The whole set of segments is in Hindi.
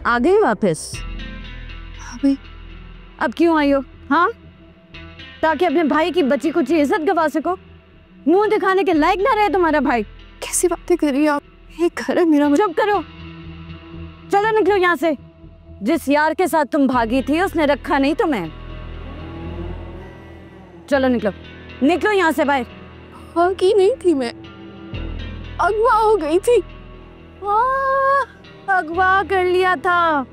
आ गई वापस? भाभी अब क्यों आई हो? हाँ, ताकि अपने भाई की बची कुछ इज्जत गवा सको? मुंह दिखाने के लायक ना रहे तुम्हारा भाई। कैसी बातें कर रही हैं आप? ये घर है मेरा। चुप करो, चलो निकलो यहाँ से। जिस यार के साथ तुम भागी थी उसने रखा नहीं तुम्हें। चलो निकलो, निकलो यहाँ से बाहर। भागी नहीं थी मैं, अगवा हो गई थी। अगवा कर लिया था,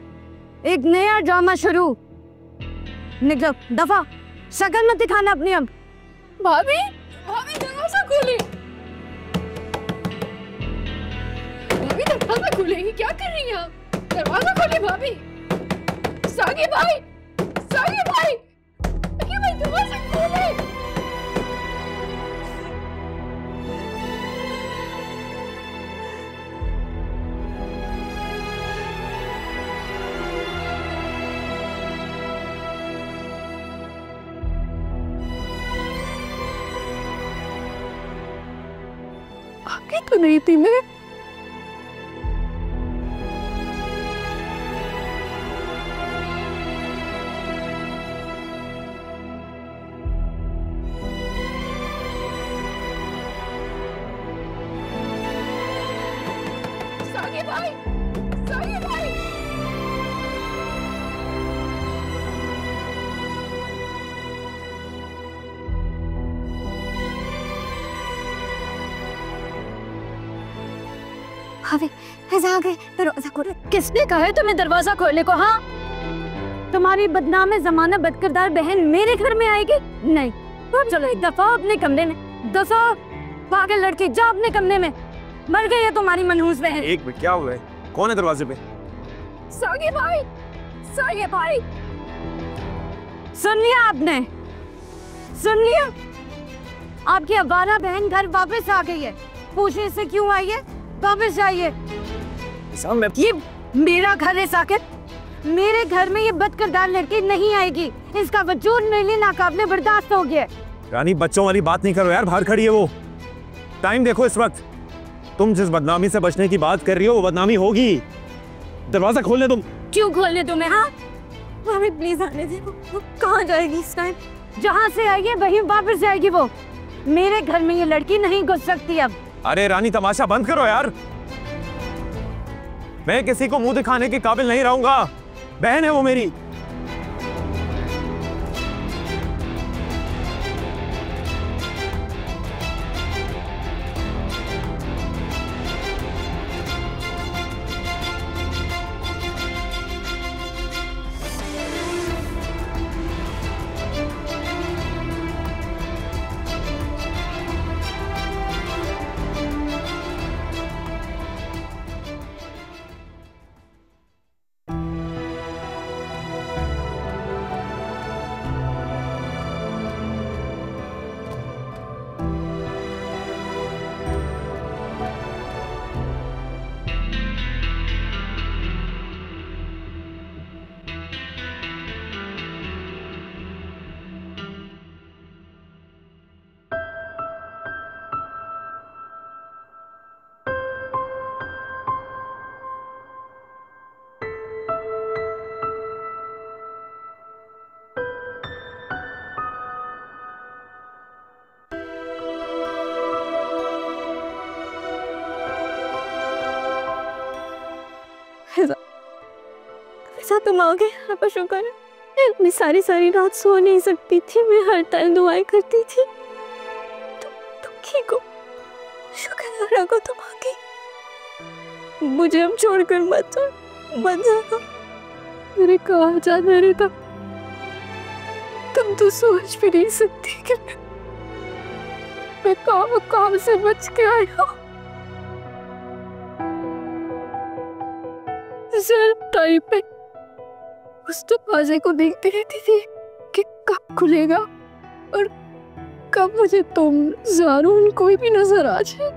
एक नया ड्रामा शुरू। निकलो, दफा, शक्ल मत दिखाना अपनी अब। भाभी भाभी दरवाजा खोले, भाभी दरवाजा खोलेगी। क्या कर रही हैं आप? दरवाजा खोले भाभी। सागे भाई, सागे भाई, सागे भाई दरवाजा खोले। आगे तो नहीं थी मैं। सागे भाई, सागे भाई। भाभी आ गए, दरवाजा खोलो। किसने कहा है तुम्हें दरवाजा खोलने को? हाँ, तुम्हारी बदनाम जमाना बदकिरदार बहन मेरे घर में आएगी? नहीं। चलो एक दफा अपने कमरे में, दफा पागल लड़की, जा अपने कमरे में। मर गई है तुम्हारी मनहूस बहन। एक मिनट, क्या हुआ है? कौन है दरवाजे पे? सागे भाई, सागे भाई। सुन लिया आपने? सुन लिया? आपकी अवारा बहन घर वापस आ गई है। पूछने से क्यों आई है? वापस जाइए। ये मेरा घर है साकिब, मेरे घर में ये बदकिरदार लड़की नहीं आएगी। इसका वजूद मेरे लिए नाकाबिले बर्दाश्त हो गया। रानी, बच्चों वाली बात नहीं करो यार, बाहर खड़ी है वो। टाइम देखो इस वक्त। तुम जिस बदनामी से बचने की बात कर रही हो वो बदनामी होगी। दरवाजा खोलने तुम। क्यों खोलने तुम्हें? हाँ, भाभी प्लीज आने दे। वो कहाँ जाएगी इस टाइम? जहाँ से आई है वहीं वापस जाएगी वो। मेरे घर में ये लड़की नहीं घुस सकती अब। अरे रानी, तमाशा बंद करो यार। मैं किसी को मुंह दिखाने के काबिल नहीं रहूंगा। बहन है वो मेरी। ऐसा तुम आ गए, आपका शुक्र है। मैं सारी रात सो नहीं सकती थी। मैं हर टाइम दुआएं करती थी तुम ठीक हो। शुक्र है को तुम आ गई। मुझे हम छोड़कर मत जाना। मेरे कहा जाना रहता। तुम तो सोच भी नहीं सकती कि मैं काम से बच के आई हूँ। टाइम पे उस दरवाजे को देखती रहती थी कि कब खुलेगा और कब मुझे तुम, ज़ारून, कोई भी नजर आ जाए।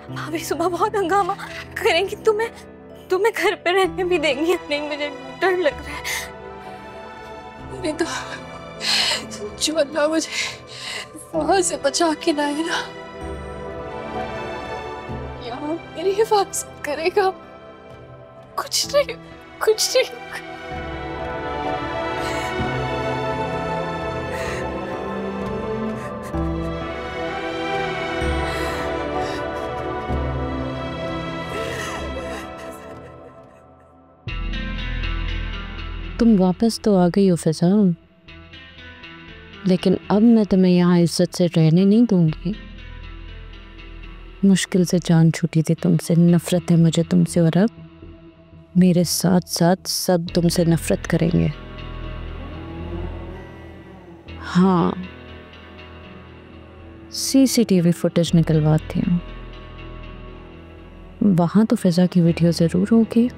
भाभी सुबह बहुत हंगामा करेंगी, तुम्हें घर पे रहने भी देंगी नहीं? मुझे डर लग रहा है। नहीं तो जो अल्लाह मुझे वहां से बचा के लाए ना, मेरी हिफाजत करेगा। कुछ नहीं, कुछ नहीं। तुम वापस तो आ गई हो फिजा, लेकिन अब मैं तुम्हें यहाँ इज्जत से रहने नहीं दूंगी। मुश्किल से जान छूटी थी तुमसे, नफरत है मुझे तुमसे, और अब मेरे साथ साथ सब तुमसे नफरत करेंगे। हाँ, सीसीटीवी फुटेज निकलवाती हूँ, वहाँ तो फिजा की वीडियो ज़रूर होगी,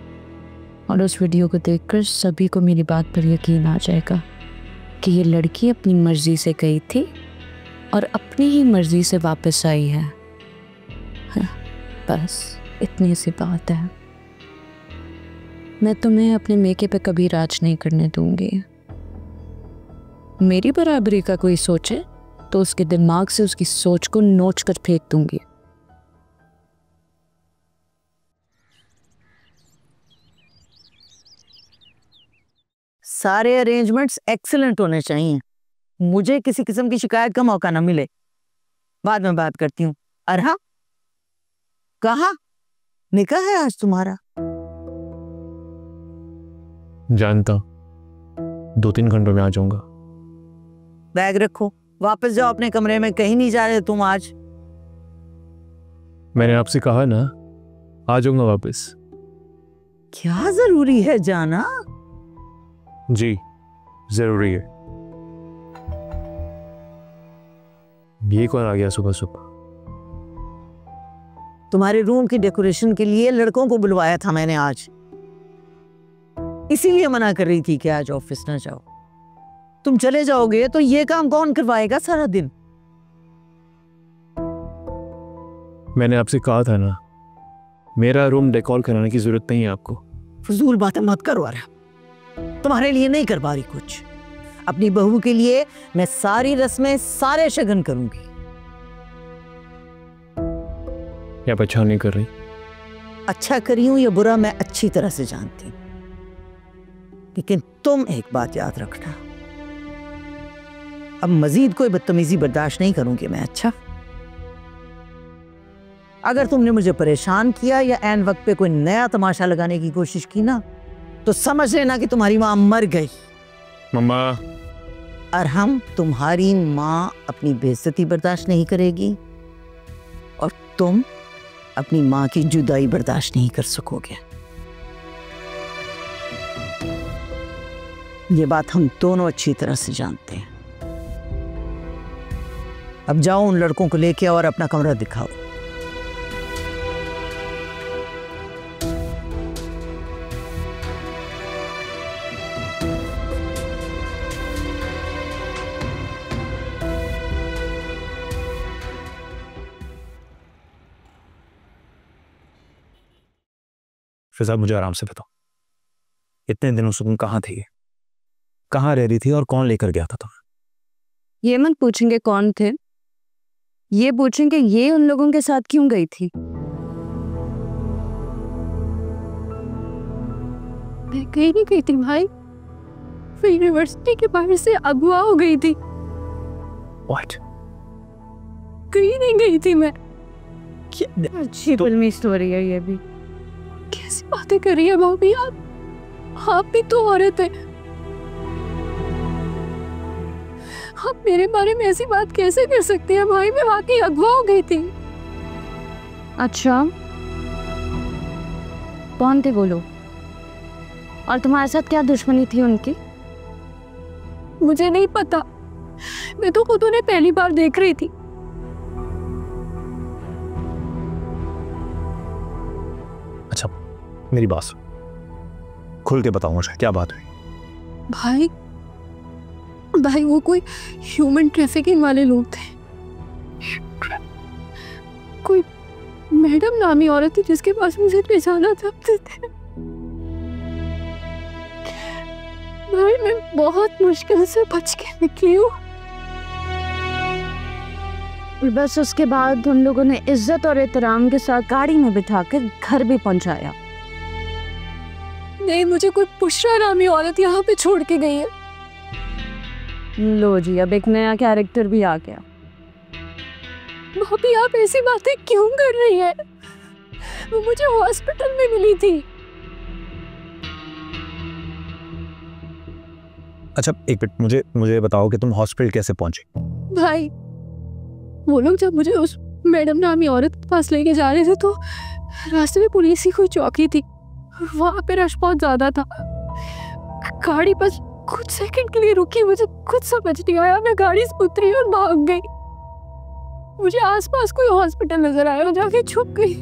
और उस वीडियो को देखकर सभी को मेरी बात पर यकीन आ जाएगा कि ये लड़की अपनी मर्जी से गई थी और अपनी ही मर्जी से वापस आई है। बस इतनी सी बात है। मैं तुम्हें अपने मेके पे कभी राज नहीं करने दूंगी। मेरी बराबरी का कोई सोचे तो उसके दिमाग से उसकी सोच को नोच कर फेंक दूंगी। सारे अरेंजमेंट्स एक्सीलेंट होने चाहिए, मुझे किसी किस्म की शिकायत का मौका ना मिले। बाद में बात करती हूँ। अरहा, कहाँ निकाह है आज तुम्हारा? जानता, 2-3 घंटों में आ जाऊंगा। बैग रखो, वापस जाओ अपने कमरे में। कहीं नहीं जा रहे तुम आज? मैंने आपसे कहा ना, आ जाऊंगा वापस। क्या जरूरी है जाना? जी जरूरी है। ये कौन आ गया सुबह सुबह? तुम्हारे रूम की डेकोरेशन के लिए लड़कों को बुलवाया था मैंने आज, इसीलिए मना कर रही थी कि आज ऑफिस ना जाओ। तुम चले जाओगे तो ये काम कौन करवाएगा सारा दिन? मैंने आपसे कहा था ना, मेरा रूम डेकोर कराने की जरूरत नहीं है आपको। फजूल बातें मत करो अरहा, तुम्हारे लिए नहीं कर पा रही कुछ। अपनी बहू के लिए मैं सारी रस्में, सारे शगन करूंगी। या अच्छा नहीं कर रही? अच्छा करी हूं या बुरा मैं अच्छी तरह से जानती हूं, लेकिन तुम एक बात याद रखना, अब मजीद कोई बदतमीजी बर्दाश्त नहीं करूंगी मैं। अच्छा, अगर तुमने मुझे परेशान किया या ऐन वक्त पे कोई नया तमाशा लगाने की कोशिश की ना, तो समझ लेना कि तुम्हारी माँ मर गई। मम्मा। अरहम, तुम्हारी माँ अपनी बेइज्जती बर्दाश्त नहीं करेगी और तुम अपनी माँ की जुदाई बर्दाश्त नहीं कर सकोगे। ये बात हम दोनों अच्छी तरह से जानते हैं। अब जाओ, उन लड़कों को लेके और अपना कमरा दिखाओ। फिजा, मुझे आराम से बताओ, इतने दिनों से तुम कहाँ थी, कहाँ रह रही थी और कौन लेकर गया था तुम्हें? ये मत पूछेंगे कौन थे, ये पूछेंगे ये उन लोगों के साथ क्यों गई थी। मैं कहीं नहीं गई थी भाई, मैं यूनिवर्सिटी के बाहर से अगवा हो गई थी। What? कहीं नहीं गई थी मैं। अच्छी फिल्मी स्टोरी है ये भी। कैसी बातें कर रही है भाभी आप भी तो औरत है। आप मेरे बारे में ऐसी बात कैसे कर सकती हैं भाई? मैं वाकई अगवा हो गई थी। अच्छा, कौन थे वो लोग और तुम्हारे साथ क्या दुश्मनी थी उनकी? मुझे नहीं पता, मैं तो खुद उन्हें पहली बार देख रही थी। अच्छा, मेरी बात सुन, खुल के बताओ मुझे क्या बात हुई। भाई वो कोई ह्यूमन ट्रैफिकिंग वाले लोग थे। कोई मैडम नामी औरत थी जिसके पास मुझे ले जाना चाहते थे। भाई मैं बहुत मुश्किल से बच के निकली हूँ। बस उसके बाद उन लोगों ने इज्जत और एहतराम के साथ गाड़ी में बिठाकर घर भी पहुंचाया। नहीं, मुझे कोई पुष्रा नामी औरत यहाँ पे छोड़ के गई है। लो जी, अब एक नया कैरेक्टर भी आ गया। भाभी आप ऐसी बातें क्यों कर रही है? वो मुझे हॉस्पिटल में मिली थी। अच्छा एक मिनट, मुझे बताओ कि तुम हॉस्पिटल कैसे पहुंचे? भाई वो लोग जब मुझे उस मैडम नामी औरत के पास लेके जा रहे थे तो रास्ते में पुलिस की कोई चौकी थी, वहां पे रश बहुत ज्यादा था। गाड़ी बस कुछ सेकंड के लिए रुकी, मुझे कुछ समझ नहीं आया, मैं गाड़ी से उतरी और भाग गई। मुझे आसपास कोई हॉस्पिटल नजर आया और जाके छुप गई।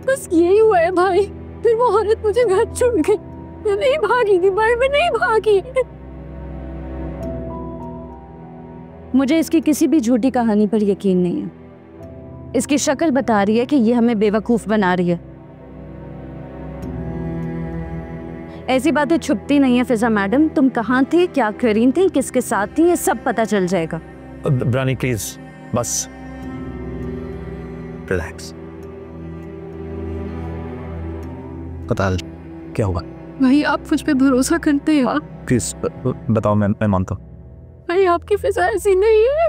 बस यही हुआ है भाई। फिर वो औरत मुझे घर छोड़ गई। मैं नहीं भागी थी भाई, मैं नहीं भागी। मुझे इसकी किसी भी झूठी कहानी पर यकीन नहीं है। इसकी शक्ल बता रही है कि ये हमें बेवकूफ बना रही है। ऐसी बातें छुपती नहीं है फिजा मैडम। तुम कहाँ थे, क्या कर रही थी, किसके साथ थी, ये सब पता चल जाएगा। रानी प्लीज बस रिलैक्स। बता क्या हुआ? भाई आप मुझ पे भरोसा करते हैं? प्लीज बताओ, मैं मानता हूँ। भाई आपकी फिजा ऐसी नहीं है।